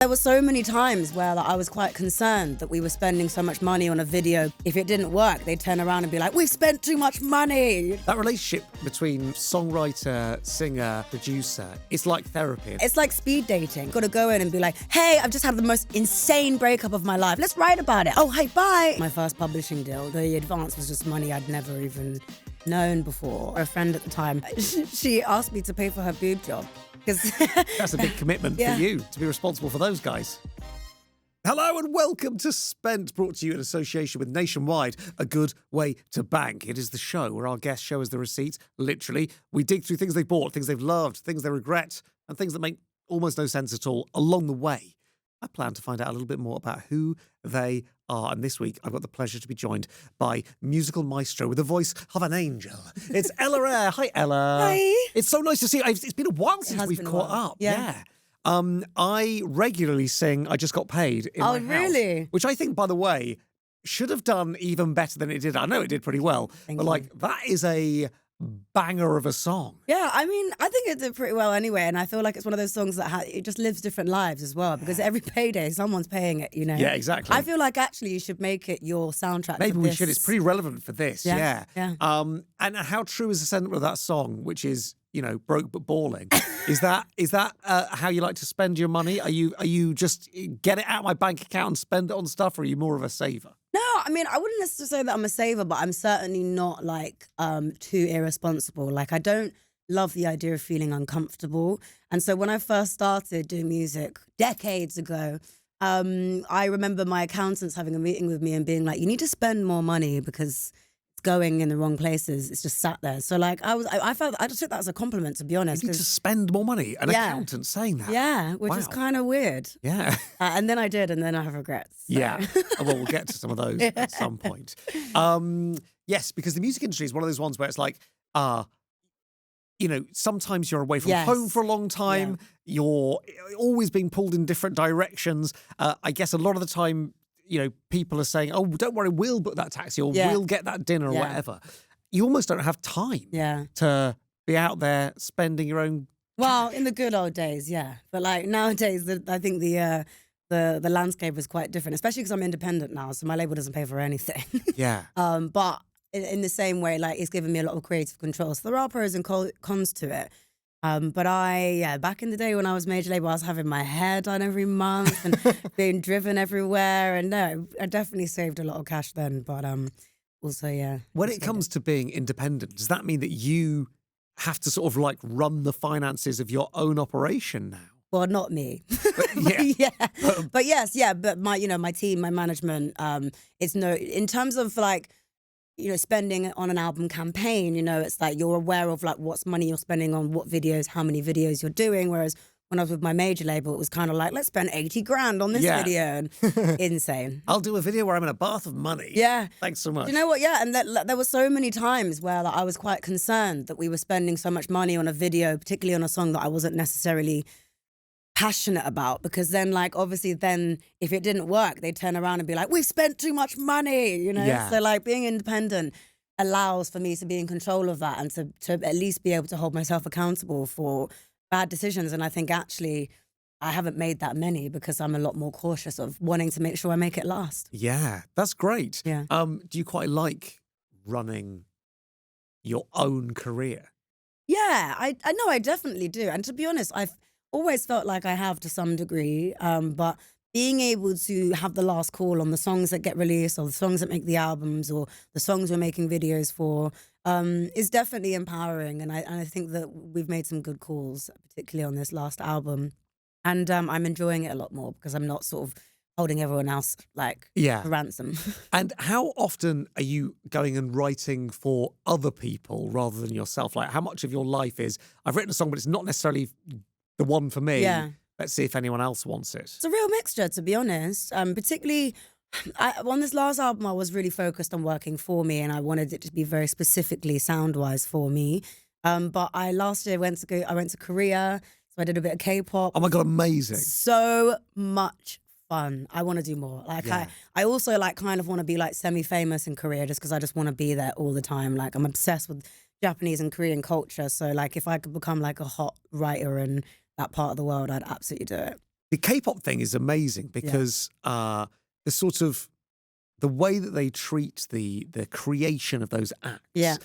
There were so many times where I was quite concerned that we were spending so much money on a video. If it didn't work, they'd turn around and be like, we've spent too much money. That relationship between songwriter, singer, producer, it's like therapy. It's like speed dating. Got to go in and be like, hey, I've just had the most insane breakup of my life. Let's write about it. Oh, hey, bye. My first publishing deal, the advance was just money I'd never even known before. A friend at the time, she asked me to pay for her boob job. That's a big commitment for you to be responsible for those guys. Hello and welcome to Spent, brought to you in association with Nationwide, a good way to bank. It is the show where our guests show us the receipts, literally. We dig through things they've bought, things they've loved, things they regret, and things that make almost no sense at all along the way. I plan to find out a little bit more about who they are. And this week, I've got the pleasure to be joined by musical maestro with the voice of an angel. It's Ella Eyre. Hi, Ella. Hi. It's so nice to see you. It's been a while since we've caught up. Yeah. I regularly sing I Just Got Paid in my house. Oh, really? Which I think, by the way, should have done even better than it did. I know it did pretty well. Thank you. That is a banger of a song. Yeah, I mean, I think it did pretty well anyway, and I feel like it's one of those songs that it just lives different lives as well, because every payday someone's paying it, you know? Yeah, exactly. I feel like actually you should make it your soundtrack. Maybe for we this. should. It's pretty relevant for this. Yeah. Yeah. And how true is the sentiment of that song, which is, you know, broke but balling? Is that how you like to spend your money? Are you just get it out of my bank account and spend it on stuff, or are you more of a saver? No, I mean, I wouldn't necessarily say that I'm a saver, but I'm certainly not too irresponsible. Like, I don't love the idea of feeling uncomfortable. And so when I first started doing music decades ago, I remember my accountants having a meeting with me and being like, you need to spend more money because it's going in the wrong places. It's just sat there. So I just took that as a compliment, to be honest. You need to spend more money. An accountant saying that. Yeah, which is kind of weird. Yeah. And then I did, and then I have regrets. So. Yeah. Well, we'll get to some of those at some point. Yes, because the music industry is one of those ones where it's like, you know, sometimes you're away from home for a long time. Yeah. You're always being pulled in different directions. I guess a lot of the time, you know, people are saying, oh, don't worry, we'll book that taxi or we'll get that dinner or whatever. You almost don't have time to be out there spending your own. Well, in the good old days, yeah. But nowadays, I think the landscape is quite different, especially because I'm independent now, so my label doesn't pay for anything. Yeah. But in the same way, it's given me a lot of creative control. So there are pros and cons to it. But back in the day when I was major label, I was having my hair done every month and being driven everywhere. And no, I definitely saved a lot of cash then. But also, yeah. When it comes to being independent, does that mean that you have to sort of run the finances of your own operation now? Well, not me. But, But yes, yeah. But my team, my management, in terms of spending on an album campaign, it's like you're aware of what's money you're spending on what videos, how many videos you're doing. Whereas when I was with my major label, it was kind of like, let's spend 80 grand on this video. And insane. I'll do a video where I'm in a bath of money. Yeah. Thanks so much. Do you know what? Yeah. And there were so many times where I was quite concerned that we were spending so much money on a video, particularly on a song that I wasn't necessarily passionate about, because then obviously then if it didn't work, they'd turn around and be like, we've spent too much money, So being independent allows for me to be in control of that and to at least be able to hold myself accountable for bad decisions. And I think actually I haven't made that many because I'm a lot more cautious of wanting to make sure I make it last. Yeah, that's great. Yeah. Do you quite like running your own career? Yeah, I know I definitely do. And to be honest, I've always felt like I have to some degree, but being able to have the last call on the songs that get released or the songs that make the albums or the songs we're making videos for is definitely empowering. And I think that we've made some good calls, particularly on this last album. And I'm enjoying it a lot more because I'm not sort of holding everyone else for ransom. And how often are you going and writing for other people rather than yourself? How much of your life is, I've written a song, but it's not necessarily the one for me. Yeah. Let's see if anyone else wants it. It's a real mixture, to be honest. Particularly on this last album, I was really focused on working for me, and I wanted it to be very specifically sound-wise for me. But last year I went to Korea, so I did a bit of K-pop. Oh my God, amazing! So much fun. I want to do more. I also kind of want to be semi-famous in Korea, just because I just want to be there all the time. I'm obsessed with Japanese and Korean culture, so if I could become a hot writer in that part of the world, I'd absolutely do it. The K-pop thing is amazing because the sort of the way that they treat the creation of those acts,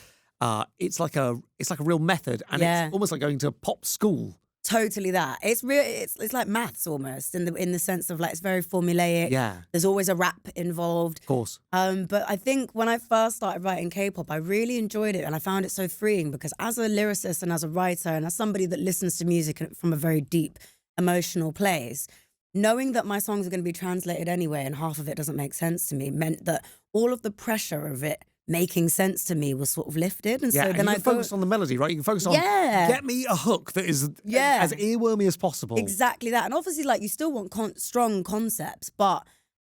it's like a real method, and it's almost like going to a pop school. Totally that. It's real. It's like maths almost in the sense of like it's very formulaic. Yeah. There's always a rap involved. Of course. But I think when I first started writing K-pop, I really enjoyed it, and I found it so freeing because as a lyricist and as a writer and as somebody that listens to music from a very deep emotional place, knowing that my songs are going to be translated anyway and half of it doesn't make sense to me meant that all of the pressure of it making sense to me was sort of lifted. And so then I focus on the melody, right? You can focus on get me a hook that is as earwormy as possible. Exactly that. And obviously, like, you still want strong concepts, but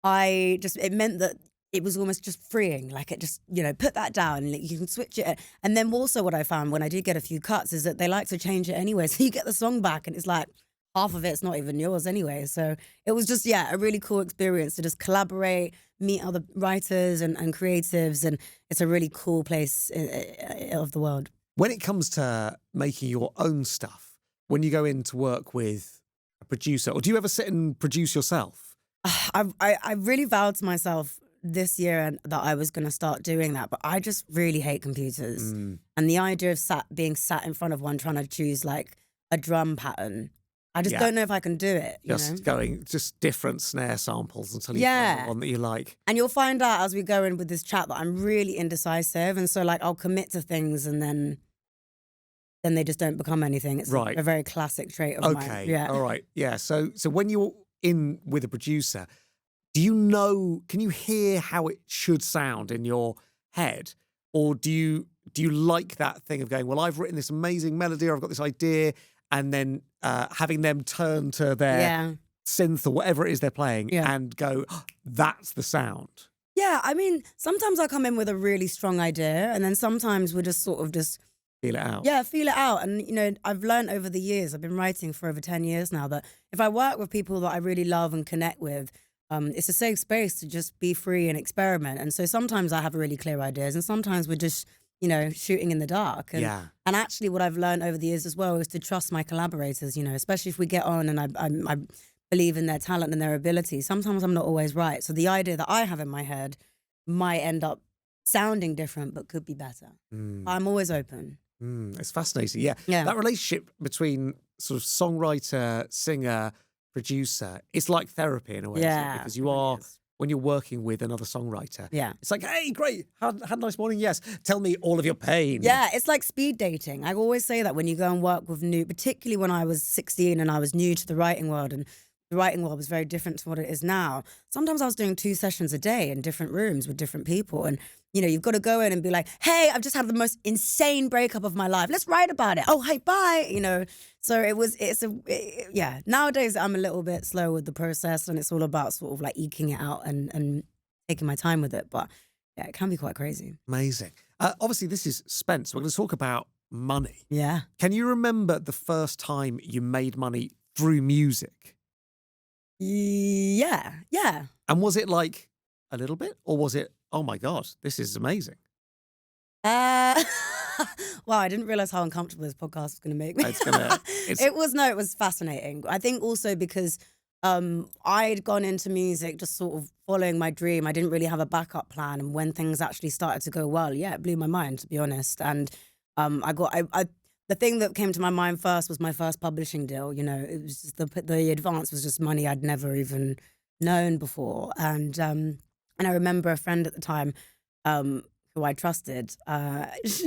it meant that it was almost just freeing. Like, it just, put that down and you can switch it. And then also what I found when I did get a few cuts is that they like to change it anyway. So you get the song back and it's like, half of it's not even yours anyway. So it was just, a really cool experience to just collaborate, meet other writers and creatives. And it's a really cool place of the world. When it comes to making your own stuff, when you go in to work with a producer, or do you ever sit and produce yourself? I really vowed to myself this year that I was going to start doing that, but I just really hate computers. And the idea of being sat in front of one trying to choose like a drum pattern, I just don't know if I can do it. Just different snare samples until you find the one that you like. And you'll find out as we go in with this chat that I'm really indecisive. And so like I'll commit to things and then they just don't become anything. It's a very classic trait of mine. Okay. Yeah. All right. Yeah. So when you're in with a producer, can you hear how it should sound in your head? Or do you like that thing of going, well, I've written this amazing melody or I've got this idea, and then having them turn to their synth or whatever it is they're playing and go, oh, that's the sound. Yeah, I mean, sometimes I come in with a really strong idea and then sometimes we're just sort of just... Feel it out. Yeah, feel it out. And, I've learned over the years, I've been writing for over 10 years now, that if I work with people that I really love and connect with, it's a safe space to just be free and experiment. And so sometimes I have really clear ideas and sometimes we're just... shooting in the dark. And actually what I've learned over the years as well is to trust my collaborators, especially if we get on and I believe in their talent and their ability. Sometimes I'm not always right. So the idea that I have in my head might end up sounding different, but could be better. I'm always open. It's fascinating. Yeah. That relationship between sort of songwriter, singer, producer, it's like therapy in a way, isn't it? Because you are... When you're working with another songwriter, it's like, hey, great, had a nice morning, yes. Tell me all of your pain. Yeah, it's like speed dating. I always say that when you go and work with particularly when I was 16 and I was new to the writing world, and the writing world was very different to what it is now. Sometimes I was doing 2 sessions a day in different rooms with different people, and you've got to go in and be like, hey, I've just had the most insane breakup of my life. Let's write about it. Oh, hey, bye. So nowadays I'm a little bit slow with the process and it's all about sort of like eking it out and taking my time with it. But yeah, it can be quite crazy. Amazing. Obviously, this is Spence. We're going to talk about money. Yeah. Can you remember the first time you made money through music? Yeah. And was it like a little bit, or was it, oh my God, this is amazing? Wow, I didn't realize how uncomfortable this podcast was going to make me. It was fascinating. I think also because I'd gone into music just sort of following my dream. I didn't really have a backup plan. And when things actually started to go well, it blew my mind, to be honest. And the thing that came to my mind first was my first publishing deal. It was just the advance was just money I'd never even known before. And I remember a friend at the time who I trusted,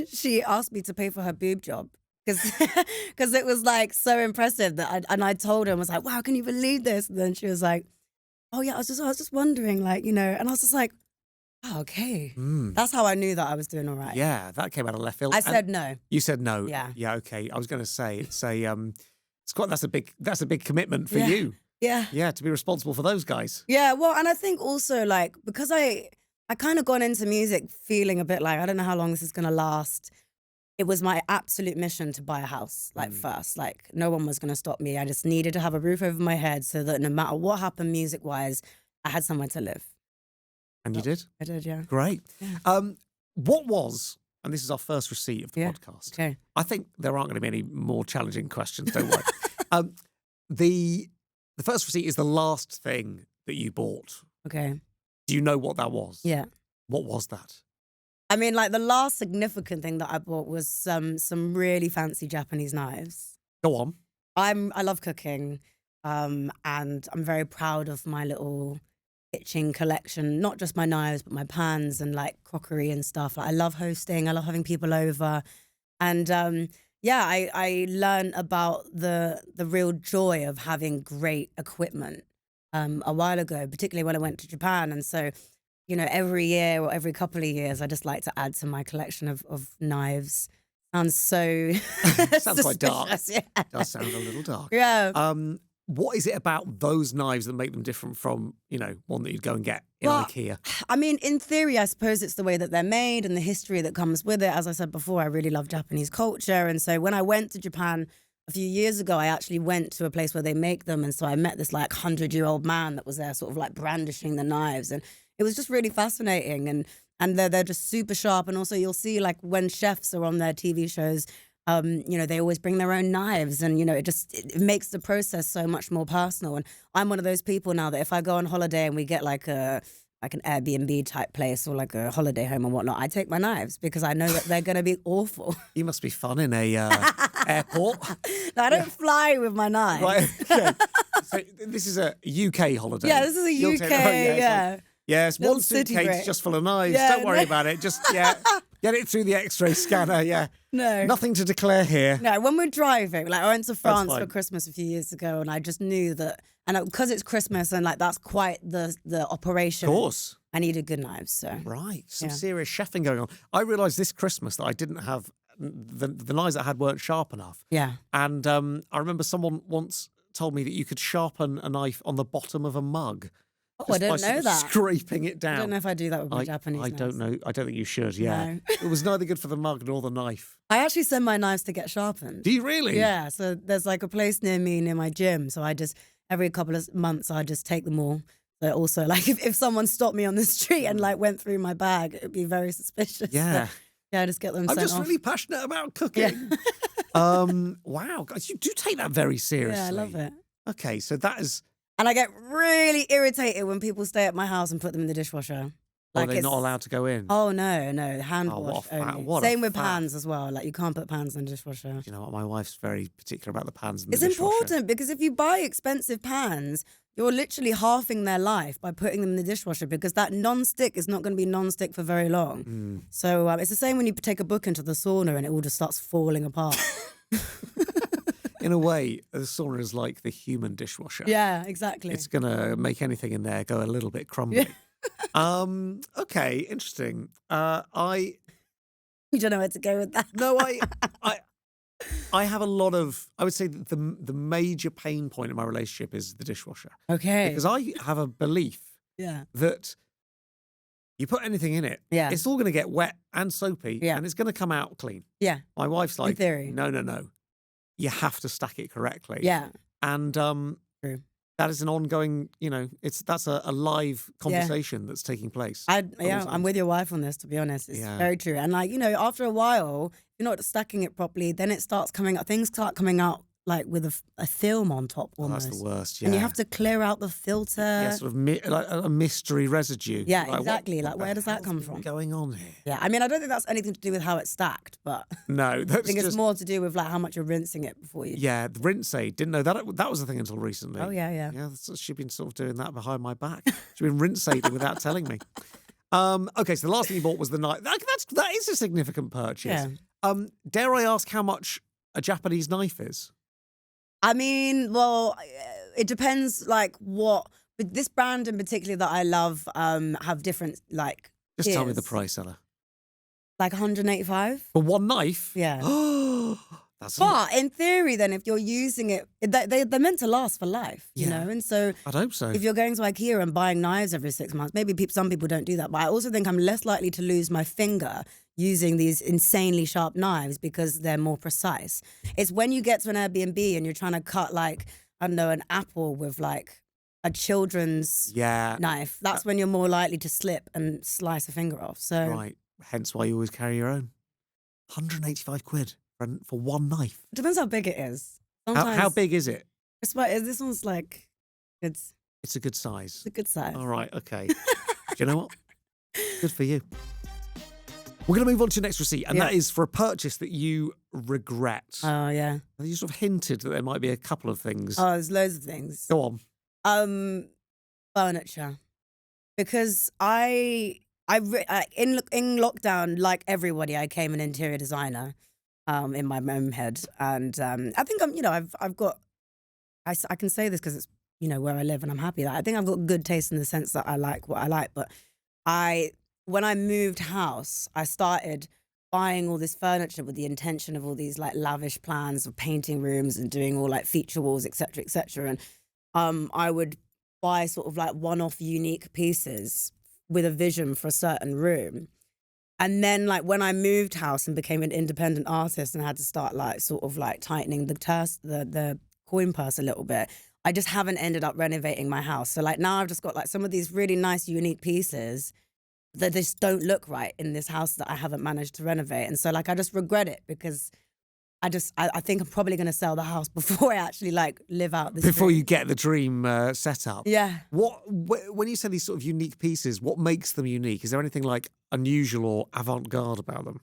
she asked me to pay for her boob job because it was like so impressive that I told her and was like, wow, can you believe this? And then she was like, oh yeah, I was just wondering, and I was just like, oh, okay. That's how I knew that I was doing all right. Yeah, that came out of left field. I said no. You said no. Yeah. Yeah, okay. I was going to say that's a big commitment for you. Yeah. Yeah, to be responsible for those guys. Yeah, well, and I think also like because I kind of gone into music feeling a bit like, I don't know how long this is going to last. It was my absolute mission to buy a house, first. Like, no one was going to stop me. I just needed to have a roof over my head so that no matter what happened music-wise, I had somewhere to live. And you did? I did, yeah. Great. Yeah. What was, and this is our first receipt of the podcast. Okay. I think there aren't going to be any more challenging questions, don't worry. The first receipt is the last thing that you bought. Okay. Do you know what that was? Yeah. What was that? I mean, like the last significant thing that I bought was some really fancy Japanese knives. Go on. I love cooking, and I'm very proud of my little kitchen collection. Not just my knives, but my pans and like crockery and stuff. Like, I love hosting. I love having people over, and I learned about the real joy of having great equipment a while ago, particularly when I went to Japan. And so, every year or every couple of years, I just like to add to my collection of knives. Sounds so sounds quite dark. Yeah. Does sound a little dark. Yeah. What is it about those knives that make them different from, one that you'd go and get in IKEA? I mean, in theory, I suppose it's the way that they're made and the history that comes with it. As I said before, I really love Japanese culture. And so when I went to Japan a few years ago, I actually went to a place where they make them. And so I met this like 100-year-old man that was there sort of like brandishing the knives. And it was just really fascinating. And they're just super sharp. And also you'll see like when chefs are on their TV shows, they always bring their own knives, and it makes the process so much more personal. And I'm one of those people now that if I go on holiday and we get like an Airbnb type place or like a holiday home and whatnot, I take my knives because I know that they're going to be awful. You must be fun in a airport. No, I don't fly with my knives. Right. Okay. So this is a UK holiday. Yeah, this is a UK. Yeah. Yes, Little one city suitcase break. just full of knives. Yeah, Don't worry about it. Just get it through the X-ray scanner. Yeah. No. Nothing to declare here. No, when we're driving, like I went to France fine. for Christmas a few years ago, and I just knew that, and because it's Christmas and like that's quite the operation. Of course. I needed good knives, so. Right, some serious chefing going on. I realised this Christmas that I didn't have the knives that I had weren't sharp enough. Yeah. And I remember someone once told me that you could sharpen a knife on the bottom of a mug. Oh, I didn't know that. Scraping it down. I don't know if I do that with my Japanese I knives. don't know. I don't think you should, yeah. No. It was neither good for the mug nor the knife. I actually send my knives to get sharpened. Do you really? Yeah, so there's like a place near me, near my gym. So I just, every couple of months, I just take them all. So also, like, if someone stopped me on the street and like went through my bag, it would be very suspicious. Yeah. So, yeah, I just get them I'm sent just off. really passionate about cooking. Wow, guys, you do take that very seriously. Yeah, I love it. Okay, so that is... And I get really irritated when people stay at my house and put them in the dishwasher. Like, they're not allowed to go in? Oh, no, hand Oh, wash what a only. what a Same with fat. pans as well. Like, you can't put pans in the dishwasher. You know what? My wife's very particular about the pans in the It's dishwasher. important because if you buy expensive pans, you're literally halving their life by putting them in the dishwasher because that non-stick is not going to be non-stick for very long. So it's the same when you take a book into the sauna and it all just starts falling apart. In a way, the sauna is like the human dishwasher. Yeah, exactly. It's going to make anything in there go a little bit crumbly. Okay, interesting. You don't know where to go with that. No, I have a lot of, I would say that the major pain point in my relationship is the dishwasher. Okay. Because I have a belief that you put anything in it, it's all going to get wet and soapy and it's going to come out clean. Yeah. My wife's like, in theory. No. You have to stack it correctly. Yeah. And True. that is an ongoing, that's a live conversation that's taking place. I'm with your wife on this, to be honest. It's very true. And like, after a while, if you're not stacking it properly, then it starts coming out, things start coming out like with a film on top almost. That's the worst, And you have to clear out the filter. Yeah, sort of like a mystery residue. Yeah, like, exactly. Like, where does that come from? What's going on here? Yeah, I mean, I don't think that's anything to do with how it's stacked, but no, I think it's more to do with like how much you're rinsing it before you. Yeah, the rinse aid. Didn't know that was the thing until recently. Oh yeah. Yeah, she's been sort of doing that behind my back. She's been rinse aiding without telling me. Okay, so the last thing you bought was the knife. That is a significant purchase. Yeah. Dare I ask how much a Japanese knife is? I mean, well, it depends like what, but this brand in particular that I love have different like Just tell me the tiers. price, Ella. Like 185? For one knife? Yeah. That's But in theory, then, if you're using it, they're meant to last for life, you know? And so I'd hope so. if you're going to IKEA and buying knives every 6 months, maybe some people don't do that. But I also think I'm less likely to lose my finger using these insanely sharp knives because they're more precise. It's when you get to an Airbnb and you're trying to cut, like, I don't know, an apple with, like, a children's knife. That's when you're more likely to slip and slice a finger off. So Right. Hence why you always carry your own. 185 quid for one knife. it depends how big it is. How big is it? This one's like It's a good size. It's a good size. All right, okay. Do you know what? Good for you. We're going to move on to your next receipt, and that is for a purchase that you regret. Oh, yeah. You sort of hinted that there might be a couple of things. Oh, there's loads of things. Go on. Furniture. Because in lockdown, like everybody, I became an interior designer in my own head. And I think I've got, I can say this because it's, where I live and I'm happy that I think I've got good taste in the sense that I like what I like. But when I moved house, I started buying all this furniture with the intention of all these like lavish plans of painting rooms and doing all like feature walls, etc., etc. And I would buy sort of like one-off unique pieces with a vision for a certain room. And then like when I moved house and became an independent artist and had to start like sort of like tightening the coin purse a little bit, I just haven't ended up renovating my house. So like now I've just got like some of these really nice unique pieces that just don't look right in this house that I haven't managed to renovate. And so like I just regret it because I think I'm probably going to sell the house before I actually like live out this Before dream. you get the dream set up. Yeah. When you say these sort of unique pieces, what makes them unique? Is there anything like unusual or avant-garde about them?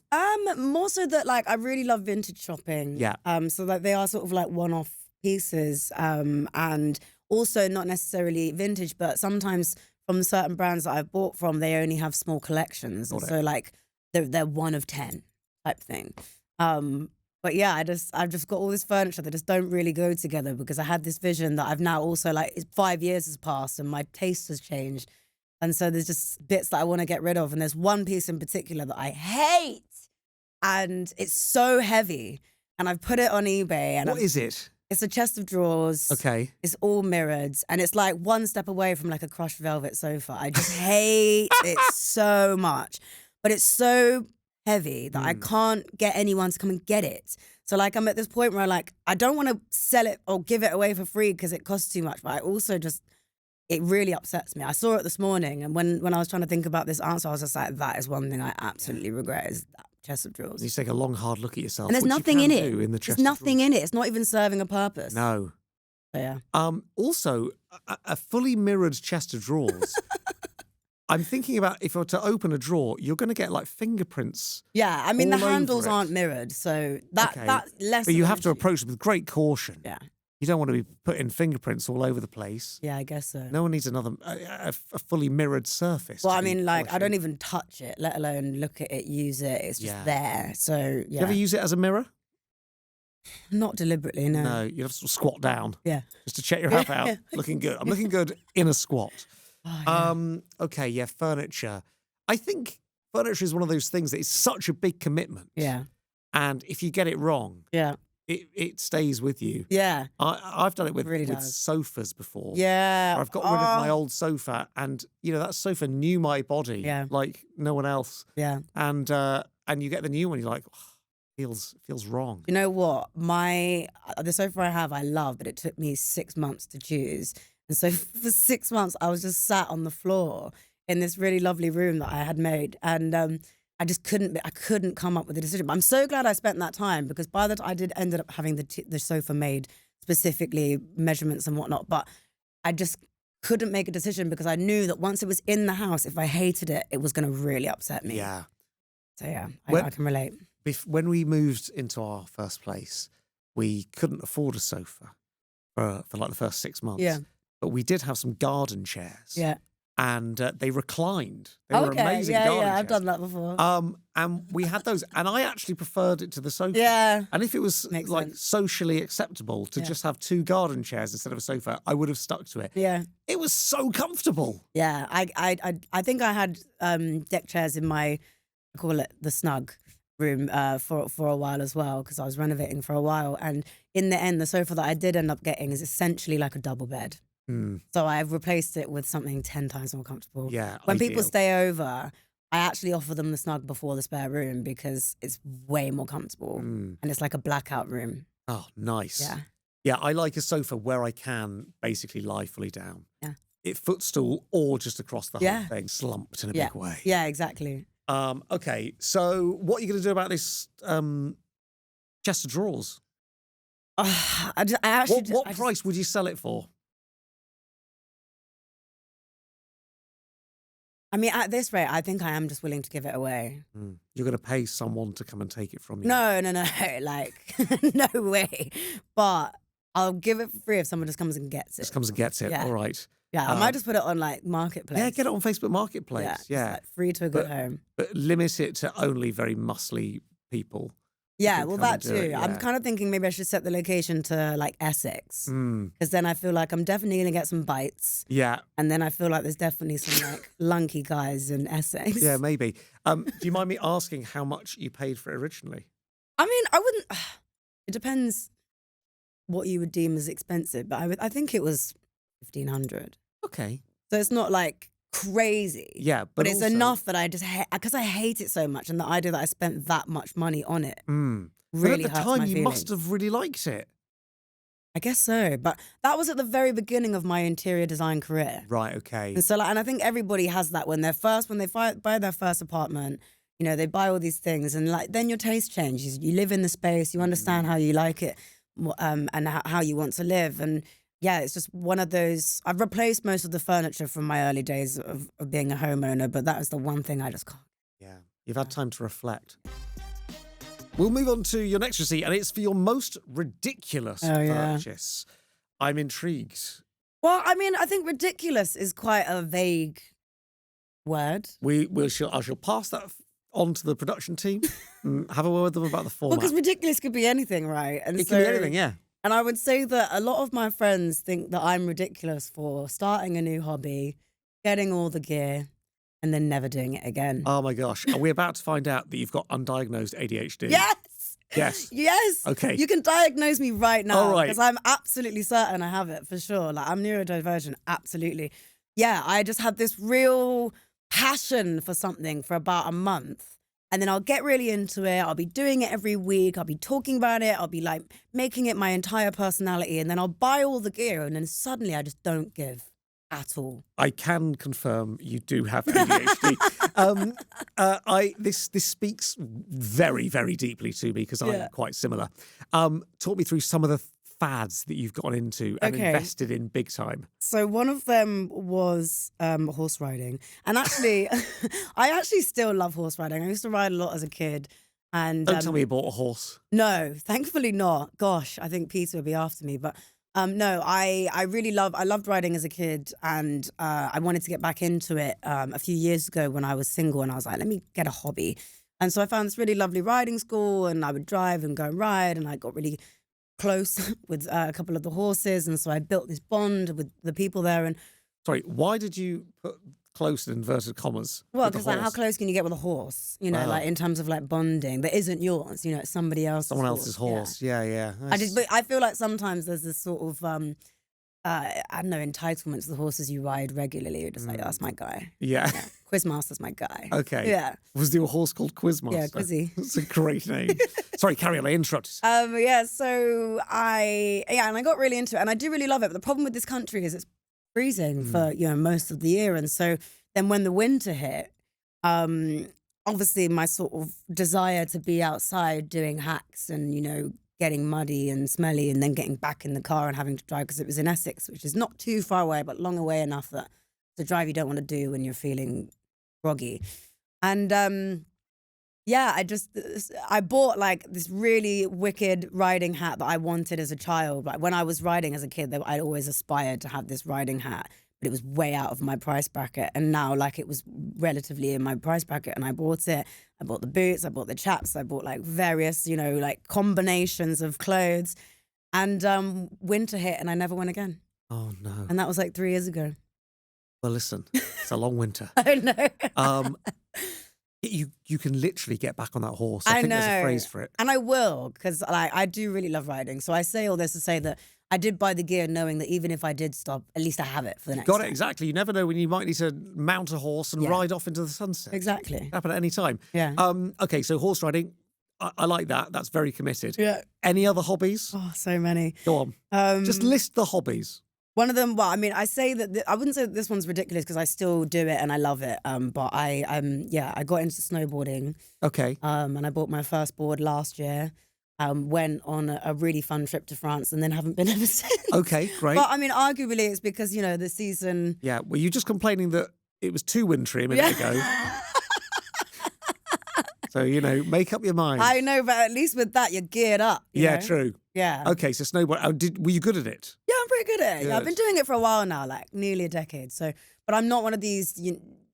More so that like I really love vintage shopping. Yeah. So like they are sort of like one-off pieces. And also not necessarily vintage, but sometimes from certain brands that I've bought from, they only have small collections. And so like they're 1 of 10 type thing. But yeah, I've just got all this furniture that just don't really go together because I had this vision that I've now also like 5 years has passed and my taste has changed. And so there's just bits that I want to get rid of. And there's one piece in particular that I hate. And it's so heavy. And I've put it on eBay. And What is it? It's a chest of drawers. Okay. It's all mirrored. And it's like one step away from like a crushed velvet sofa. I just hate it so much. But it's so heavy that I can't get anyone to come and get it. So like I'm at this point where like I don't want to sell it or give it away for free because it costs too much. But I also just, it really upsets me. I saw it this morning and when I was trying to think about this answer, I was just like, that is one thing I absolutely regret is that chest of drawers. You take a long, hard look at yourself. And there's nothing in it. There's nothing in it. It's not even serving a purpose. No. So, yeah. Also, a fully mirrored chest of drawers. I'm thinking about if I were to open a drawer, you're going to get like fingerprints. Yeah, I mean the all over handles it. aren't mirrored, so that's less. But you of an have to issue. approach it with great caution. Yeah. You don't want to be putting fingerprints all over the place. Yeah, I guess so. No one needs a fully mirrored surface. Well, to I be mean, like, I polishing. don't even touch it, let alone look at it, use it. It's just there. So, yeah. You ever use it as a mirror? Not deliberately, no. No, you have to sort of squat down. Yeah. Just to check your half out. Looking good. I'm looking good in a squat. Oh, yeah. Okay, yeah, furniture. I think furniture is one of those things that is such a big commitment. Yeah. And if you get it wrong, Yeah. it stays with you. Yeah. I've done it with, It really with does. sofas before. Yeah. I've got rid of my old sofa, and that sofa knew my body like no one else. Yeah. And you get the new one, you're like, feels wrong. You know what? The sofa I have, I love, but it took me 6 months to choose. And so for 6 months, I was just sat on the floor in this really lovely room that I had made. And I just couldn't come up with a decision. But I'm so glad I spent that time because by the time I did ended up having the sofa made specifically, measurements and whatnot. But I just couldn't make a decision because I knew that once it was in the house, if I hated it, it was going to really upset me. Yeah. So yeah, I can relate. When we moved into our first place, we couldn't afford a sofa for like the first 6 months. Yeah. But we did have some garden chairs. Yeah. And they reclined. They were amazing garden chairs. I've done that before. And we had those, and I actually preferred it to the sofa. Yeah. And if it was Makes like sense. socially acceptable to just have 2 garden chairs instead of a sofa, I would have stuck to it. Yeah. It was so comfortable. Yeah. I think I had deck chairs in my, I call it the snug room for a while as well because I was renovating for a while. And in the end, the sofa that I did end up getting is essentially like a double bed. So I've replaced it with something 10 times more comfortable. Yeah. When ideal. people stay over, I actually offer them the snug before the spare room because it's way more comfortable. And it's like a blackout room. Oh, nice. Yeah. Yeah, I like a sofa where I can basically lie fully down. Yeah. It footstool or just across the Yeah. whole thing, slumped in a Yeah. big way. Yeah, exactly. Okay, so what are you going to do about this chest of drawers? I actually. What price would you sell it for? I mean, at this rate, I think I am just willing to give it away. You're going to pay someone to come and take it from you? No. Like, no way. But I'll give it for free if someone just comes and gets it. Just comes and gets it. Yeah. All right. Yeah, I might just put it on like Marketplace. Yeah, get it on Facebook Marketplace. Yeah. Like free to a good home. But limit it to only very muscly people. Yeah, well, that too. Yeah. I'm kind of thinking maybe I should set the location to like Essex. Because then I feel like I'm definitely going to get some bites. Yeah. And then I feel like there's definitely some like lunky guys in Essex. Yeah, maybe. Do you mind me asking how much you paid for it originally? I mean, I wouldn't. It depends what you would deem as expensive, but I think it was 1,500. Okay. So it's not like crazy. Yeah, but it's also, enough that I just because I hate it so much, and the idea that I spent that much money on it really but at the hurts time, my you feelings. must have really liked it. I guess so, but that was at the very beginning of my interior design career. Right. Okay. And so, like, and I think everybody has that when they buy their first apartment. You know, they buy all these things, and like then your taste changes. You live in the space, you understand how you like it, and how you want to live, and. Yeah, it's just one of those. I've replaced most of the furniture from my early days of being a homeowner, but that is the one thing I just can't. Yeah, you've had time to reflect. We'll move on to your next receipt, and it's for your most ridiculous purchase. I'm intrigued. Well, I mean, I think ridiculous is quite a vague word. I shall pass that on to the production team. Have a word with them about the format. Well, because ridiculous could be anything, right? And it can be anything, yeah. And I would say that a lot of my friends think that I'm ridiculous for starting a new hobby, getting all the gear, and then never doing it again. Oh my gosh. Are we about to find out that you've got undiagnosed ADHD? Yes! Yes. Yes. Okay. You can diagnose me right now. All right. Because I'm absolutely certain I have it for sure. Like, I'm neurodivergent, absolutely. Yeah, I just had this real passion for something for about a month. And then I'll get really into it. I'll be doing it every week. I'll be talking about it. I'll be like making it my entire personality. And then I'll buy all the gear. And then suddenly I just don't give at all. I can confirm you do have ADHD. This speaks very, very deeply to me because I'm quite similar. Talk me through some of the fads that you've gotten into and invested in big time. So one of them was horse riding. And actually, I actually still love horse riding. I used to ride a lot as a kid. And Don't tell me you bought a horse. No, thankfully not. Gosh, I think Peter would be after me. But no, I loved riding as a kid, and I wanted to get back into it a few years ago when I was single, and I was like, let me get a hobby. And so I found this really lovely riding school, and I would drive and go and ride, and I got really close with a couple of the horses, and so I built this bond with the people there. And sorry, why did you put close in inverted commas? Well, because like, how close can you get with a horse? You know, like in terms of like bonding that isn't yours. You know, it's somebody else's. Someone else's horse. Yeah. But I feel like sometimes there's this sort of I don't know, entitlement to the horses you ride regularly. You're just like, that's my guy. Yeah. Quizmaster's my guy. Okay. Yeah. Was your horse called Quizmaster? Yeah, Quizzy. That's a great name. Sorry, carry on. I interrupted. Yeah. So and I got really into it, and I do really love it. But the problem with this country is it's freezing for most of the year, and so then when the winter hit, obviously my sort of desire to be outside doing hacks and getting muddy and smelly and then getting back in the car and having to drive, because it was in Essex, which is not too far away but long away enough that the drive you don't want to do when you're feeling groggy. And I bought like this really wicked riding hat that I wanted as a child. Like when I was riding as a kid, I'd always aspired to have this riding hat, but it was way out of my price bracket. And now like it was relatively in my price bracket, and I bought it. I bought the boots, I bought the chaps, I bought like various, like combinations of clothes. And winter hit and I never went again. Oh no. And that was like 3 years ago. Well, listen, it's a long winter. I know. You can literally get back on that horse. I think know. There's a phrase for it. And I will, because I do really love riding. So I say all this to say that I did buy the gear knowing that even if I did stop, at least I have it for the next Got it, time. exactly. You never know when you might need to mount a horse and ride off into the sunset. Exactly. Happen at any time. Yeah. Okay, so horse riding, I like that. That's very committed. Yeah. Any other hobbies? Oh, so many. Go on. Just list the hobbies. One of them, well, I mean, I say that I wouldn't say that this one's ridiculous because I still do it and I love it. But I got into snowboarding. Okay. And I bought my first board last year. Went on a really fun trip to France and then haven't been ever since. Okay, great. But I mean, arguably it's because, the season... Yeah, were you just complaining that it was too wintry a minute ago. So, make up your mind. I know, but at least with that, you're geared up. You know? True. Yeah. Okay, so snowboard. Were you good at it? Yeah, I'm pretty good at it. Good. Yeah, I've been doing it for a while now, like nearly a decade. So, but I'm not one of these.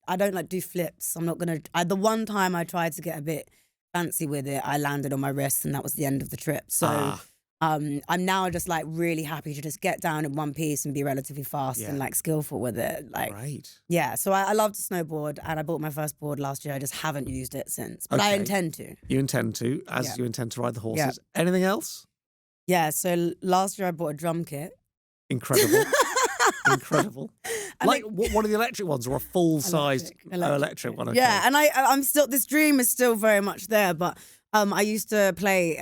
I don't like do flips. I'm not gonna. The one time I tried to get a bit fancy with it, I landed on my wrist, and that was the end of the trip. So, I'm now just like really happy to just get down in one piece and be relatively fast and like skillful with it. Like, right. Yeah. So I love to snowboard, and I bought my first board last year. I just haven't used it since, but I intend to. You intend to, you intend to ride the horses. Yeah. Anything else? Yeah. So last year I bought a drum kit. Incredible. Incredible. Like one of the electric ones or a full-sized electric one? Okay. Yeah, and I'm still, this dream is still very much there, but I used to play,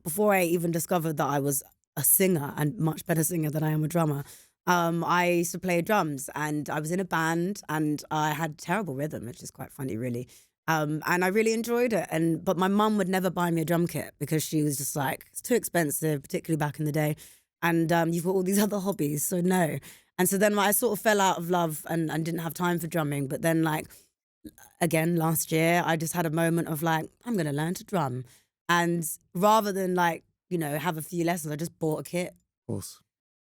before I even discovered that I was a singer and much better singer than I am a drummer, I used to play drums, and I was in a band, and I had terrible rhythm, which is quite funny really. And I really enjoyed it, but my mum would never buy me a drum kit because she was just like, it's too expensive, particularly back in the day. And you've got all these other hobbies, so no. And so then I sort of fell out of love and didn't have time for drumming. But then again, last year, I just had a moment of like, I'm going to learn to drum. And rather than have a few lessons, I just bought a kit. Of course.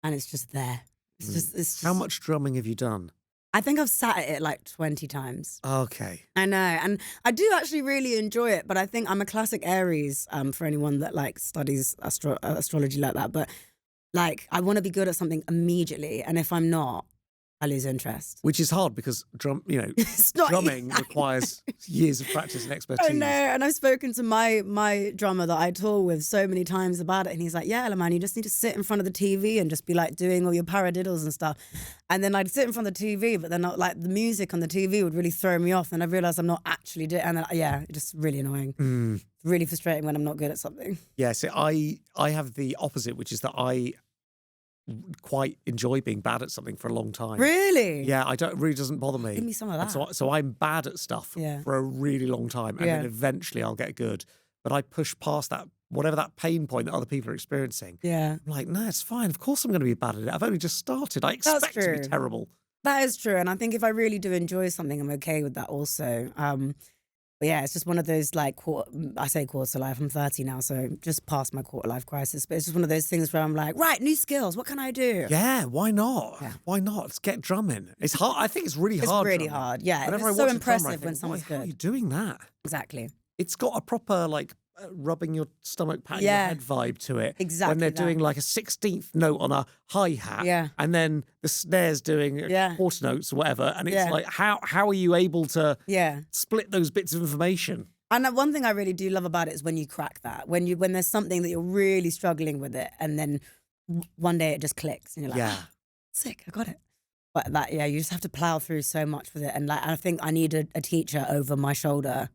And it's just there. It's just. How much drumming have you done? I think I've sat at it like 20 times. Okay. I know. And I do actually really enjoy it. But I think I'm a classic Aries for anyone that studies astrology like that. But I want to be good at something immediately, and if I'm not, I lose interest. Which is hard because drumming requires years of practice and expertise. I know, and I've spoken to my drummer that I tour with so many times about it, and he's like, yeah, Ella, man, you just need to sit in front of the TV and just be doing all your paradiddles and stuff. And then I'd sit in front of the TV, but then the music on the TV would really throw me off, and I realised I'm not actually doing it. And then, it's just really annoying. It's really frustrating when I'm not good at something. Yeah, so I have the opposite, which is that I quite enjoy being bad at something for a long time. Really? Yeah, it really doesn't bother me. Give me some of that. So I'm bad at stuff for a really long time, and then eventually I'll get good. But I push past that, whatever that pain point that other people are experiencing. Yeah. I'm like, no, it's fine. Of course I'm going to be bad at it. I've only just started. I expect to be terrible. That is true. And I think if I really do enjoy something, I'm okay with that also. But yeah, it's just one of those I say quarter life, I'm 30 now, so just past my quarter life crisis. But it's just one of those things where I'm like, right, new skills, what can I do? Yeah, why not? Yeah. Why not? Let's get drumming. It's hard. I think it's really hard. It's really hard, yeah. It's so impressive when someone's good. How are you doing that? Exactly. It's got a proper rubbing your stomach, patting your head vibe to it. Exactly. When they're doing a 16th note on a hi-hat, and then the snare's doing quarter notes or whatever, and it's like, how are you able to split those bits of information? And one thing I really do love about it is when you crack that, when there's something that you're really struggling with it, and then one day it just clicks, and you're like, sick, I got it. But you just have to plow through so much with it, and I think I need a teacher over my shoulder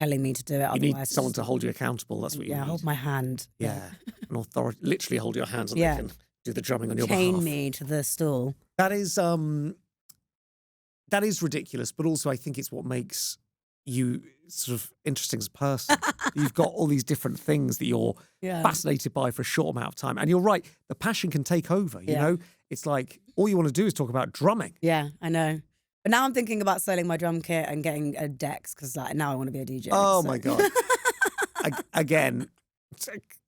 telling me to do it. You need someone to hold you accountable. That's what you need. Yeah, hold my hand. Yeah, an authority. Literally hold your hands and they can do the drumming on your behalf. Chain me to the stool. That is ridiculous, but also I think it's what makes you sort of interesting as a person. You've got all these different things that you're fascinated by for a short amount of time. And you're right, the passion can take over, you know? It's like, all you want to do is talk about drumming. Yeah, I know. But now I'm thinking about selling my drum kit and getting a decks because now I want to be a DJ. Oh my God. Again,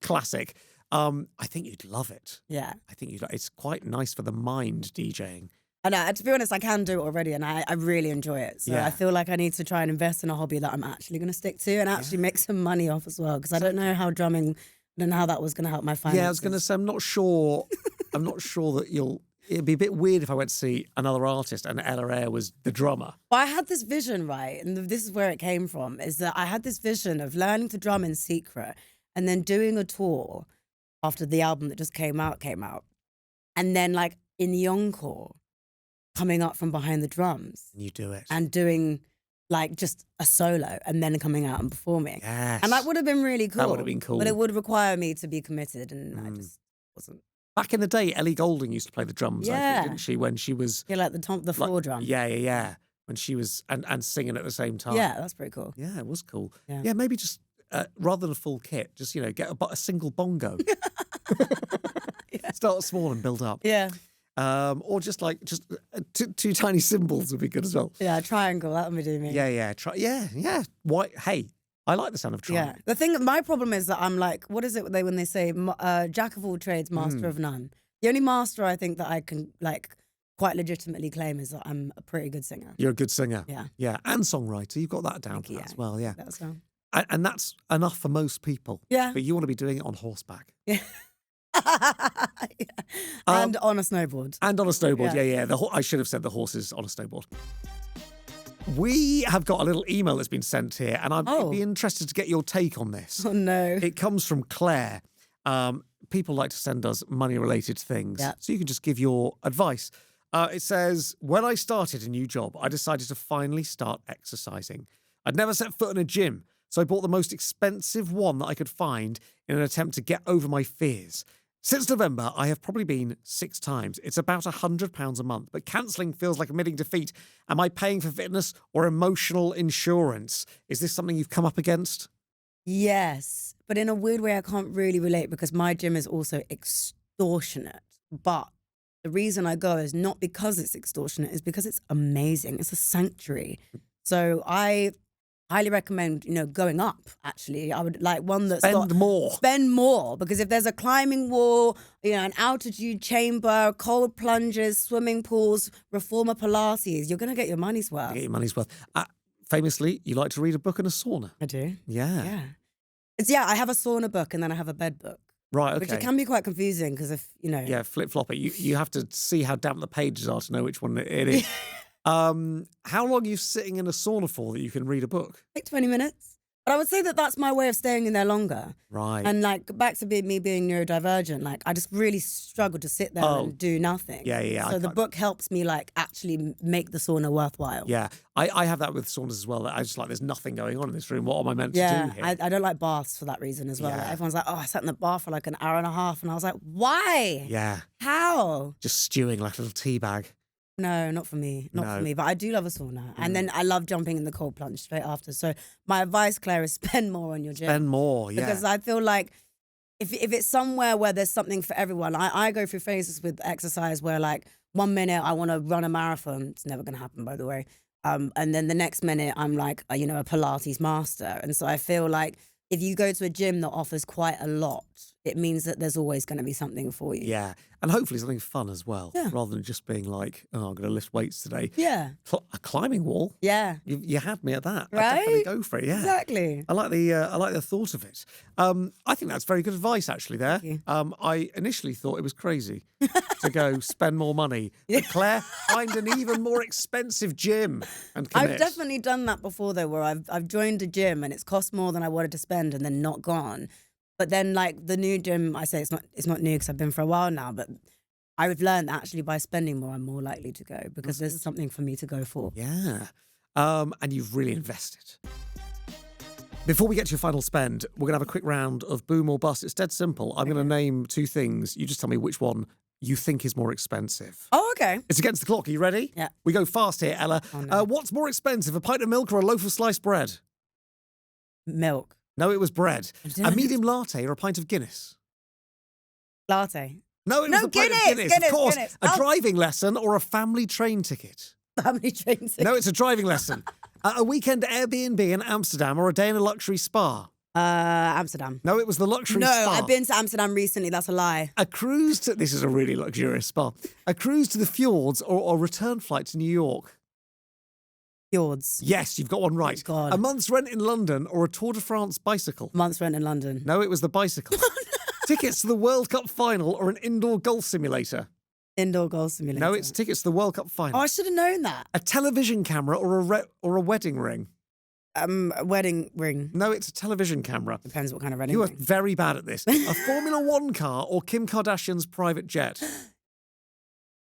classic. I think you'd love it. Yeah. I think it's quite nice for the mind, DJing. I know, to be honest, I can do it already and I really enjoy it. So I feel like I need to try and invest in a hobby that I'm actually going to stick to and actually make some money off as well. Because I don't know how drumming, I don't know how that was going to help my finances. Yeah, I was going to say, I'm not sure that it'd be a bit weird if I went to see another artist and Ella Eyre was the drummer. But I had this vision, right? And this is where it came from, is that I had this vision of learning to drum in secret and then doing a tour after the album that just came out. And then in the encore, coming up from behind the drums. You do it. And doing just a solo and then coming out and performing. Yes. And that would have been really cool. That would have been cool. But it would require me to be committed and I just wasn't. Back in the day, Ellie Goulding used to play the drums, I think, didn't she? When she was... Yeah, the floor drum. Yeah. When she was... And singing at the same time. Yeah, that's pretty cool. Yeah, it was cool. Yeah, maybe just, rather than a full kit, just, get a single bongo. Start small and build up. Yeah. Or just two tiny symbols would be good as well. Yeah, triangle. That would be doing me. Yeah. Yeah. Why? Hey, I like the sound of triangle. Yeah. My problem is that I'm like, what is it when they say jack of all trades, master of none? The only master I think that I can quite legitimately claim is that I'm a pretty good singer. You're a good singer. Yeah. Yeah, and songwriter. You've got that down to that as well. Yeah. That's well. And that's enough for most people. Yeah. But you want to be doing it on horseback. Yeah. And on a snowboard. And on a snowboard, yeah. I should have said the horses on a snowboard. We have got a little email that's been sent here, and I'd be interested to get your take on this. Oh, no. It comes from Claire. People like to send us money-related things, so you can just give your advice. It says, when I started a new job, I decided to finally start exercising. I'd never set foot in a gym, so I bought the most expensive one that I could find in an attempt to get over my fears. Since November, I have probably been 6 times. It's about £100 a month, but cancelling feels like admitting defeat. Am I paying for fitness or emotional insurance? Is this something you've come up against? Yes, but in a weird way, I can't really relate because my gym is also extortionate. But the reason I go is not because it's extortionate, it's because it's amazing. It's a sanctuary. So I highly recommend, going up, actually. I would like one that's Spend more, because if there's a climbing wall, an altitude chamber, cold plunges, swimming pools, reformer Pilates, you're going to get your money's worth. Get your money's worth. Famously, you like to read a book in a sauna. I do. Yeah. I have a sauna book and then I have a bed book. Right, okay. Which it can be quite confusing because if, Yeah, flip-flop it. You have to see how damp the pages are to know which one it is. How long are you sitting in a sauna for that you can read a book? Like 20 minutes. But I would say that that's my way of staying in there longer. Right. And back to me being neurodivergent, I just really struggle to sit there and do nothing. Yeah. So the book helps me actually make the sauna worthwhile. Yeah. I have that with saunas as well. I just there's nothing going on in this room. What am I meant to do here? I don't like baths for that reason as well. Yeah. Everyone's like, I sat in the bath for an hour and a half. And I was like, why? Yeah. How? Just stewing like a little tea bag. No, not for me. Not for me. But I do love a sauna. And then I love jumping in the cold plunge straight after. So my advice, Claire, is spend more on your gym. Spend more, yeah. Because I feel like if it's somewhere where there's something for everyone, I go through phases with exercise where 1 minute I want to run a marathon. It's never going to happen, by the way. And then the next minute I'm a Pilates master. And so I feel like if you go to a gym that offers quite a lot, it means that there's always going to be something for you. Yeah. And hopefully something fun as well. Yeah. Rather than just being I'm going to lift weights today. Yeah. A climbing wall? Yeah. You had me at that. Right? I'd definitely go for it, yeah. Exactly. I like the thought of it. I think that's very good advice, actually, there. Thank you. I initially thought it was crazy to go spend more money. But Claire, find an even more expensive gym and commit. I've definitely done that before, though, where I've joined a gym and it's cost more than I wanted to spend and then not gone. But then, the new gym, I say it's not new because I've been for a while now, but I've learned that actually by spending more, I'm more likely to go because there's something for me to go for. Yeah. And you've really invested. Before we get to your final spend, we're going to have a quick round of boom or bust. It's dead simple. I'm going to name 2 things. You just tell me which one you think is more expensive. Oh, okay. It's against the clock. Are you ready? Yeah. We go fast here, Ella. Oh, no. What's more expensive, a pint of milk or a loaf of sliced bread? Milk. No, it was bread. A medium latte or a pint of Guinness? Latte. No, it was a pint of Guinness. Of course. Guinness. A driving lesson or a family train ticket? Family train ticket. No, it's a driving lesson. A weekend Airbnb in Amsterdam or a day in a luxury spa? Amsterdam. No, it was the luxury spa. No, I've been to Amsterdam recently. That's a lie. A cruise to... This is a really luxurious spa. A cruise to the fjords or a return flight to New York? Fjords. Yes, you've got one right. Oh, God. A month's rent in London or a Tour de France bicycle? Month's rent in London. No, it was the bicycle. Tickets to the World Cup final or an indoor golf simulator? Indoor golf simulator. No, it's tickets to the World Cup final. Oh, I should have known that. A television camera or a wedding ring? A wedding ring. No, it's a television camera. Depends what kind of wedding You are ring. very bad at this. A Formula One car or Kim Kardashian's private jet?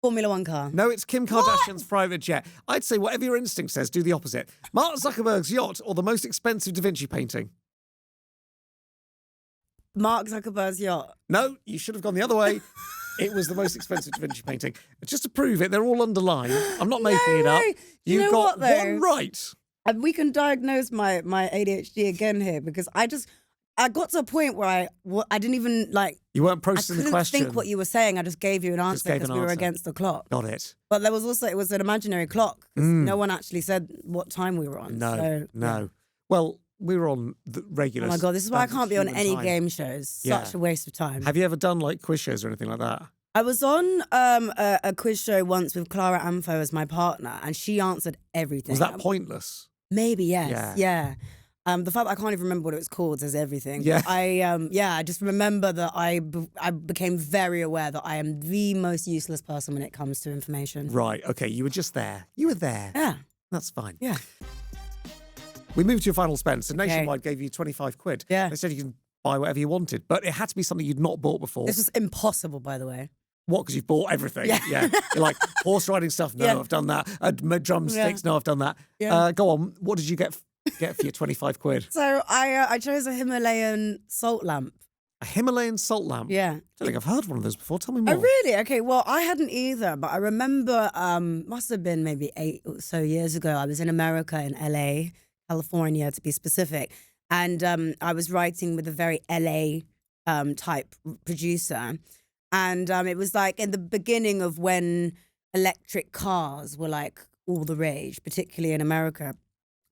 Formula One car. No, it's Kim Kardashian's private jet. I'd say whatever your instinct says, do the opposite. Mark Zuckerberg's yacht or the most expensive Da Vinci painting? Mark Zuckerberg's yacht. No, you should have gone the other way. It was the most expensive Da Vinci painting. Just to prove it, they're all underlined. I'm not making it up. You You've know got what, though? one right. And we can diagnose my ADHD again here because I got to a point where I didn't even like. You weren't processing the question. I couldn't think what you were saying. I just gave you an answer because we were against the clock. Got it. But there was also, it was an imaginary clock. No one actually said what time we were on. No. Yeah. Well, we were on the regular. Oh my God, this is why I can't be on any game shows. Such a waste of time. Have you ever done like quiz shows or anything like that? I was on a quiz show once with Clara Amfo as my partner, and she answered everything. Was that pointless? Maybe, yes. Yeah. The fact that I can't even remember what it was called says everything. Yeah. I just remember that I became very aware that I am the most useless person when it comes to information. Right. Okay. You were just there. You were there. Yeah. That's fine. Yeah. We moved to your final spend. So Nationwide gave you 25 quid. Yeah. They said you can buy whatever you wanted, but it had to be something you'd not bought before. This was impossible, by the way. What? Because you've bought everything? Yeah. You're like, horse riding stuff? No, I've done that. Drumsticks? No, I've done that. Yeah. Go on. What did you get for your 25 quid? So I chose a Himalayan salt lamp. A Himalayan salt lamp? Yeah. I don't think I've heard one of those before. Tell me more. Oh, really? Okay, well, I hadn't either, but I remember, must have been maybe 8 or so years ago, I was in America, in LA, California to be specific, and I was writing with a very LA type producer, and it was like in the beginning of when electric cars were like all the rage, particularly in America.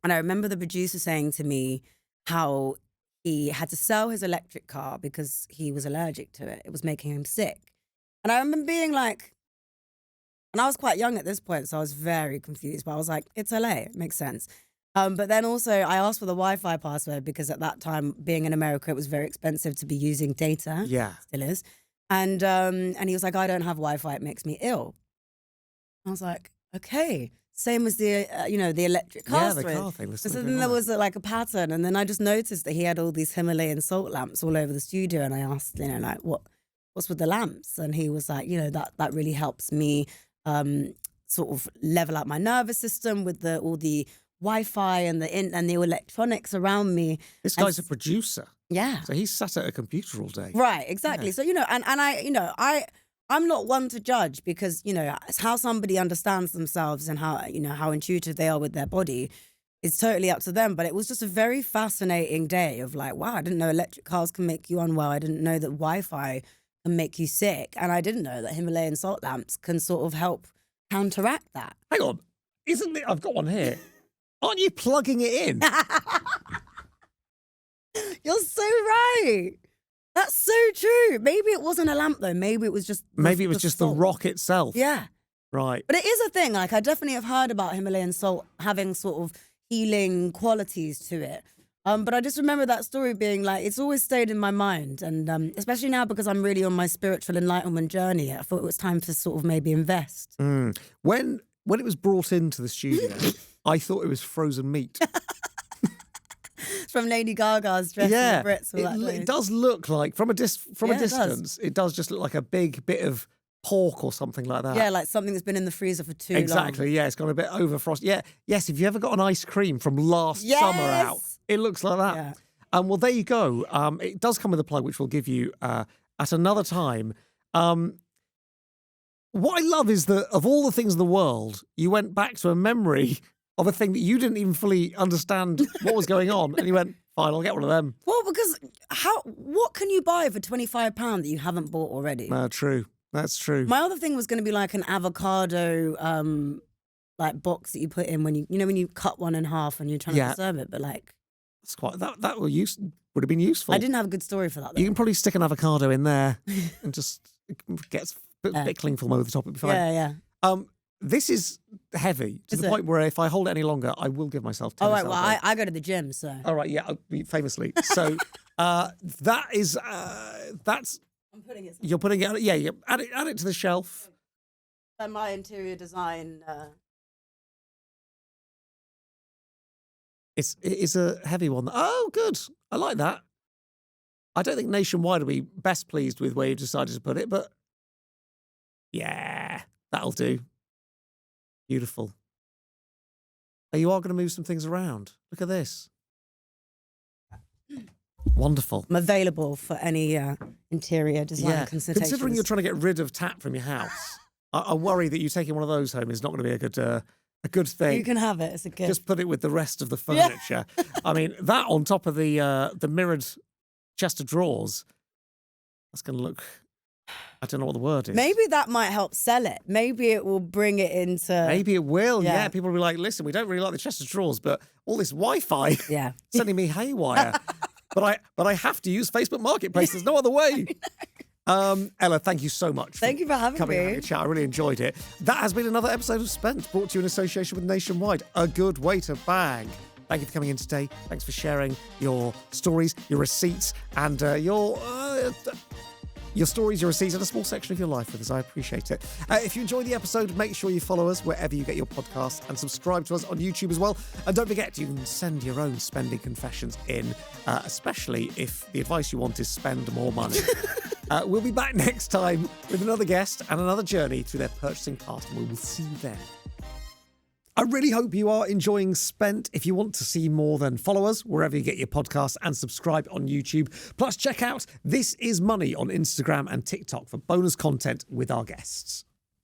And I remember the producer saying to me how he had to sell his electric car because he was allergic to it. It was making him sick. And I remember being like, and I was quite young at this point, so I was very confused, but I was like, it's LA, it makes sense. But then also I asked for the Wi-Fi password because at that time, being in America, it was very expensive to be using data. Yeah. Still is. And he was like, I don't have Wi-Fi, it makes me ill. I was like, okay. Same as the, the electric car. Yeah, the car thing. So then there was like a pattern, and then I just noticed that he had all these Himalayan salt lamps all over the studio, and I asked, like, what's with the lamps? And he was like, that really helps me sort of level out my nervous system with all the Wi-Fi and the electronics around me. This guy's a producer. Yeah. So he's sat at a computer all day. Right, exactly. Yeah. So, I'm not one to judge because, it's how somebody understands themselves and how intuitive they are with their body. It's totally up to them. But it was just a very fascinating day of like, wow, I didn't know electric cars can make you unwell. I didn't know that Wi-Fi can make you sick. And I didn't know that Himalayan salt lamps can sort of help counteract that. Hang on. Isn't it? I've got one here. Aren't you plugging it in? You're so right. That's so true. Maybe it wasn't a lamp though. Maybe it was just the rock itself. Yeah. Right. But it is a thing. Like I definitely have heard about Himalayan salt having sort of healing qualities to it. But I just remember that story being like, it's always stayed in my mind. And especially now because I'm really on my spiritual enlightenment journey, I thought it was time to sort of maybe invest. Mm. When it was brought into the studio, I thought it was frozen meat. From Lady Gaga's Dress in the Brits. It does look like, from a distance, it does just look like a big bit of pork or something like that. Yeah, like something that's been in the freezer for too long. Exactly, yeah, it's got a bit overfrosted. Yeah, yes, if you ever got an ice cream from last summer out, it looks like that. Yeah. Well, there you go. It does come with a plug, which we'll give you at another time. What I love is that of all the things in the world, you went back to a memory of a thing that you didn't even fully understand what was going on, and you went, fine, I'll get one of them. Well, because what can you buy for £25 that you haven't bought already? True. That's true. My other thing was going to be like an avocado like box that you put in when you cut one in half and you're trying to serve it, but like that's quite that would have been useful. I didn't have a good story for that though. You can probably stick an avocado in there and just get a bit of clingfilm over the top. It'd be fine. Yeah. This is heavy to the point where if I hold it any longer, I will give myself 10. Oh, right, well, I go to the gym, so. All right, yeah, famously. So that is, that's... I'm putting it... You're putting it, yeah, add it to the shelf. And my interior design... It is a heavy one. Oh, good. I like that. I don't think Nationwide will be best pleased with where you decided to put it, but yeah, that'll do. Beautiful. Oh, you are going to move some things around. Look at this. Wonderful. I'm available for any interior design consultations. Considering you're trying to get rid of tap from your house, I worry that you taking one of those home is not going to be a good thing. You can have it. It's a gift. Just put it with the rest of the furniture. I mean, that on top of the mirrored chest of drawers, that's going to look... I don't know what the word is. Maybe that might help sell it. Maybe it will bring it into... Maybe it will, yeah. People will be like, listen, we don't really like the chest of drawers, but all this Wi-Fi sending me haywire. but I have to use Facebook Marketplace. There's no other way. Ella, thank you so much. Thank you for having coming me. out of chat. I really enjoyed it. That has been another episode of Spent, brought to you in association with Nationwide. A good way to bang. Thank you for coming in today. Thanks for sharing your stories, your receipts, and your stories, your receipts, and a small section of your life with us. I appreciate it. If you enjoyed the episode, make sure you follow us wherever you get your podcasts and subscribe to us on YouTube as well. And don't forget, you can send your own spending confessions in, especially if the advice you want is spend more money. We'll be back next time with another guest and another journey through their purchasing past, and we will see you then. I really hope you are enjoying Spent. If you want to see more, then follow us wherever you get your podcasts and subscribe on YouTube. Plus, check out This Is Money on Instagram and TikTok for bonus content with our guests.